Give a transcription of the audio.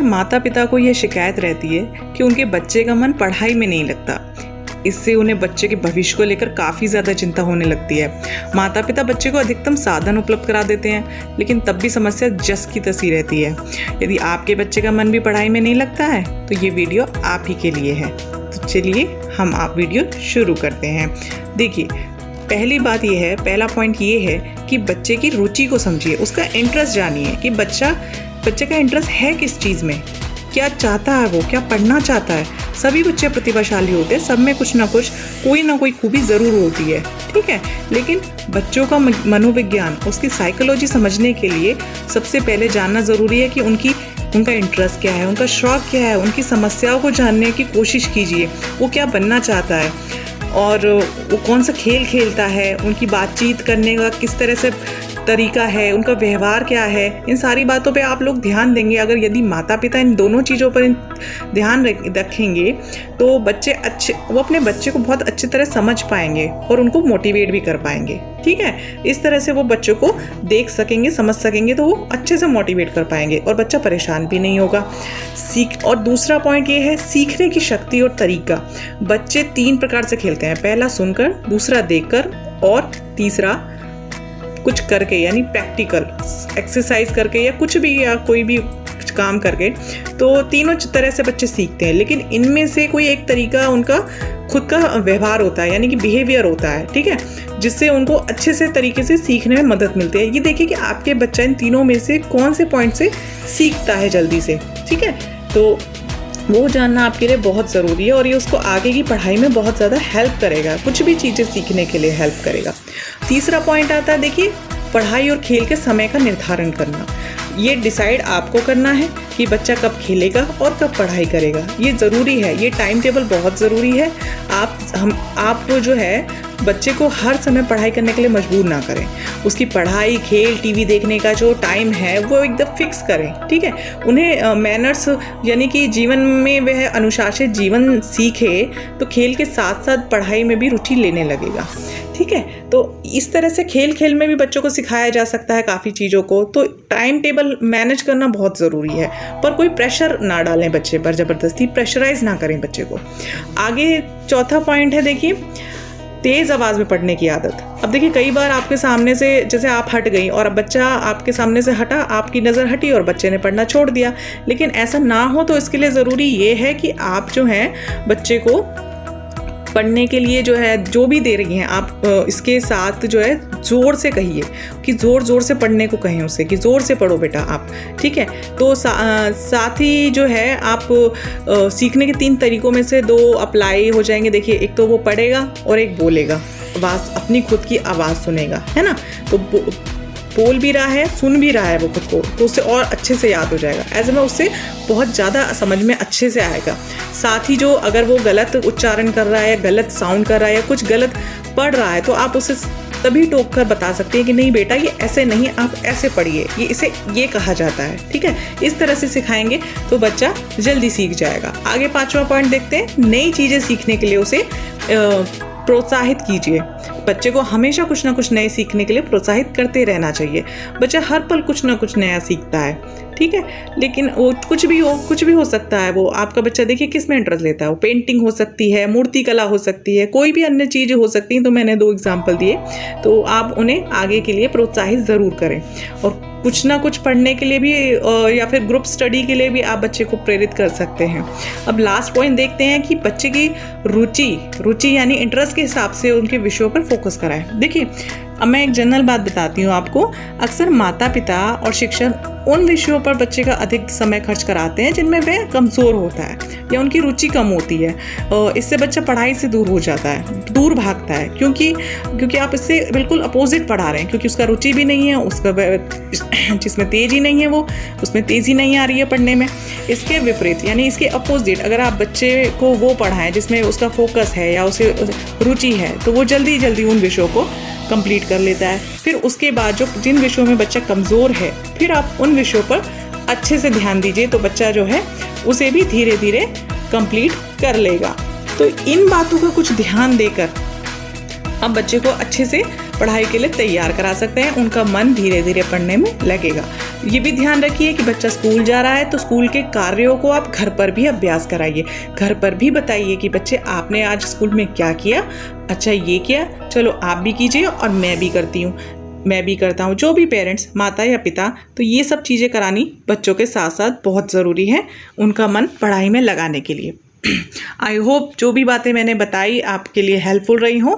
अक्सर माता पिता को यह शिकायत रहती है कि उनके बच्चे का मन पढ़ाई में नहीं लगता। इससे उन्हें बच्चे के भविष्य को लेकर काफ़ी ज़्यादा चिंता होने लगती है। माता पिता बच्चे को अधिकतम साधन उपलब्ध करा देते हैं, लेकिन तब भी समस्या जस की तसी रहती है। यदि आपके बच्चे का मन भी पढ़ाई में नहीं लगता है तो ये वीडियो आप ही के लिए है। तो चलिए हम आप वीडियो शुरू करते हैं। देखिए, पहला पॉइंट ये है कि बच्चे की रुचि को समझिए, उसका इंटरेस्ट जानिए कि बच्चे का इंटरेस्ट है किस चीज़ में, क्या चाहता है, वो क्या पढ़ना चाहता है। सभी बच्चे प्रतिभाशाली होते हैं, सब में कुछ ना कुछ कोई ना कोई खूबी ज़रूर होती है, ठीक है। लेकिन बच्चों का मनोविज्ञान, उसकी साइकोलॉजी समझने के लिए सबसे पहले जानना ज़रूरी है कि उनका इंटरेस्ट क्या है, उनका शौक क्या है। उनकी समस्याओं को जानने की कोशिश कीजिए, वो क्या बनना चाहता है और वो कौन सा खेल खेलता है, उनकी बातचीत करने का किस तरह से तरीका है, उनका व्यवहार क्या है। इन सारी बातों पे आप लोग ध्यान देंगे। अगर यदि माता पिता इन दोनों चीज़ों पर ध्यान रखेंगे तो वो अपने बच्चे को बहुत अच्छी तरह समझ पाएंगे और उनको मोटिवेट भी कर पाएंगे, ठीक है। इस तरह से वो बच्चों को देख सकेंगे, समझ सकेंगे, तो वो अच्छे से मोटिवेट कर पाएंगे और बच्चा परेशान भी नहीं होगा। और दूसरा पॉइंट ये है सीखने की शक्ति और तरीका। बच्चे 3 प्रकार से खेलते हैं, पहला सुनकर, दूसरा देखकर और तीसरा कुछ करके, यानी प्रैक्टिकल एक्सरसाइज करके या कुछ भी, या कोई भी काम करके। तो तीनों तरह से बच्चे सीखते हैं, लेकिन इनमें से कोई एक तरीका उनका खुद का व्यवहार होता है, यानी कि बिहेवियर होता है, ठीक है, जिससे उनको अच्छे से तरीके से सीखने में मदद मिलती है। ये देखिए कि आपके बच्चा इन तीनों में से कौन से पॉइंट से सीखता है जल्दी से, ठीक है। तो वो जानना आपके लिए बहुत ज़रूरी है और ये उसको आगे की पढ़ाई में बहुत ज़्यादा हेल्प करेगा, कुछ भी चीज़ें सीखने के लिए हेल्प करेगा। तीसरा पॉइंट आता है, देखिए, पढ़ाई और खेल के समय का निर्धारण करना। ये डिसाइड आपको करना है कि बच्चा कब खेलेगा और कब पढ़ाई करेगा। ये ज़रूरी है, ये टाइम टेबल बहुत ज़रूरी है। आप जो है बच्चे को हर समय पढ़ाई करने के लिए मजबूर ना करें। उसकी पढ़ाई, खेल, टीवी देखने का जो टाइम है वो एकदम फिक्स करें, ठीक है। उन्हें मैनर्स, यानी कि जीवन में वह अनुशासित जीवन सीखे तो खेल के साथ साथ पढ़ाई में भी रुचि लेने लगेगा, ठीक है। तो इस तरह से खेल में भी बच्चों को सिखाया जा सकता है काफ़ी चीज़ों को। तो टाइम टेबल मैनेज करना बहुत ज़रूरी है, पर कोई प्रेशर ना डालें बच्चे पर, ज़बरदस्ती प्रेशराइज ना करें बच्चे को। आगे चौथा पॉइंट है, देखिए, तेज़ आवाज़ में पढ़ने की आदत। अब देखिए, कई बार आपके सामने से, जैसे आप हट गई और अब बच्चा आपके सामने से हटा, आपकी नज़र हटी और बच्चे ने पढ़ना छोड़ दिया। लेकिन ऐसा ना हो तो इसके लिए ज़रूरी ये है कि आप जो है बच्चे को पढ़ने के लिए जो है जो भी दे रही हैं आप, इसके साथ जो है ज़ोर से कहिए कि ज़ोर से पढ़ने को कहें उसे कि ज़ोर से पढ़ो बेटा आप, ठीक है। तो साथ ही जो है आप सीखने के 3 तरीकों में से 2 अप्लाई हो जाएंगे। देखिए, एक तो वो पढ़ेगा और एक बोलेगा, आवाज़, अपनी खुद की आवाज़ सुनेगा, है ना। तो बोल भी रहा है, सुन भी रहा है वो खुद को, तो उससे और अच्छे से याद हो जाएगा। ऐसे में उससे बहुत ज़्यादा समझ में अच्छे से आएगा। साथ ही जो अगर वो गलत उच्चारण कर रहा है, गलत साउंड कर रहा है या कुछ गलत पढ़ रहा है, तो आप उसे तभी टोक कर बता सकते हैं कि नहीं बेटा, ये ऐसे नहीं, आप ऐसे पढ़िए, ये कहा जाता है, ठीक है। इस तरह से सिखाएंगे तो बच्चा जल्दी सीख जाएगा। आगे 5वां पॉइंट देखते हैं, नई चीज़ें सीखने के लिए उसे प्रोत्साहित कीजिए। बच्चे को हमेशा कुछ ना कुछ नए सीखने के लिए प्रोत्साहित करते रहना चाहिए। बच्चा हर पल कुछ ना कुछ नया सीखता है, ठीक है। लेकिन वो कुछ भी हो सकता है। वो आपका बच्चा देखिए किस में इंटरेस्ट लेता है, वो पेंटिंग हो सकती है, मूर्ति कला हो सकती है, कोई भी अन्य चीज़ हो सकती है। तो मैंने 2 एग्जाम्पल दिए, तो आप उन्हें आगे के लिए प्रोत्साहित ज़रूर करें। और कुछ ना कुछ पढ़ने के लिए भी या फिर ग्रुप स्टडी के लिए भी आप बच्चे को प्रेरित कर सकते हैं। अब लास्ट पॉइंट देखते हैं कि बच्चे की रुचि यानी इंटरेस्ट के हिसाब से उनके विषयों पर फोकस कराएं। देखिए, अब मैं एक जनरल बात बताती हूँ आपको। अक्सर माता पिता और शिक्षक उन विषयों पर बच्चे का अधिक समय खर्च कराते हैं जिनमें वह कमज़ोर होता है या उनकी रुचि कम होती है। इससे बच्चा पढ़ाई से दूर हो जाता है, दूर भागता है, क्योंकि आप इससे बिल्कुल अपोजिट पढ़ा रहे हैं, क्योंकि उसका रुचि भी नहीं है, उसका जिसमें तेज़ी नहीं है उसमें तेज़ी नहीं आ रही है पढ़ने में। इसके विपरीत, यानी इसके अपोजिट, अगर आप बच्चे को वो पढ़ाएं जिसमें उसका फोकस है या उसे रुचि है, तो वो जल्दी उन विषयों को कंप्लीट कर लेता है। फिर उसके बाद जिन विषयों में बच्चा कमज़ोर है, फिर आप उन विषयों पर अच्छे से ध्यान दीजिए, तो बच्चा जो है उसे भी धीरे धीरे कंप्लीट कर लेगा। तो इन बातों का कुछ ध्यान देकर अब बच्चे को अच्छे से पढ़ाई के लिए तैयार करा सकते हैं, उनका मन धीरे धीरे पढ़ने में लगेगा। ये भी ध्यान रखिए कि बच्चा स्कूल जा रहा है तो स्कूल के कार्यों को आप घर पर भी अभ्यास कराइए। घर पर भी बताइए कि बच्चे आपने आज स्कूल में क्या किया, अच्छा ये किया, चलो आप भी कीजिए और मैं भी करती हूँ, मैं भी करता हूँ। जो भी पेरेंट्स, माता या पिता, तो ये सब चीज़ें करानी बच्चों के साथ साथ बहुत ज़रूरी है उनका मन पढ़ाई में लगाने के लिए। आई होप जो भी बातें मैंने बताई आपके लिए हेल्पफुल रही हों।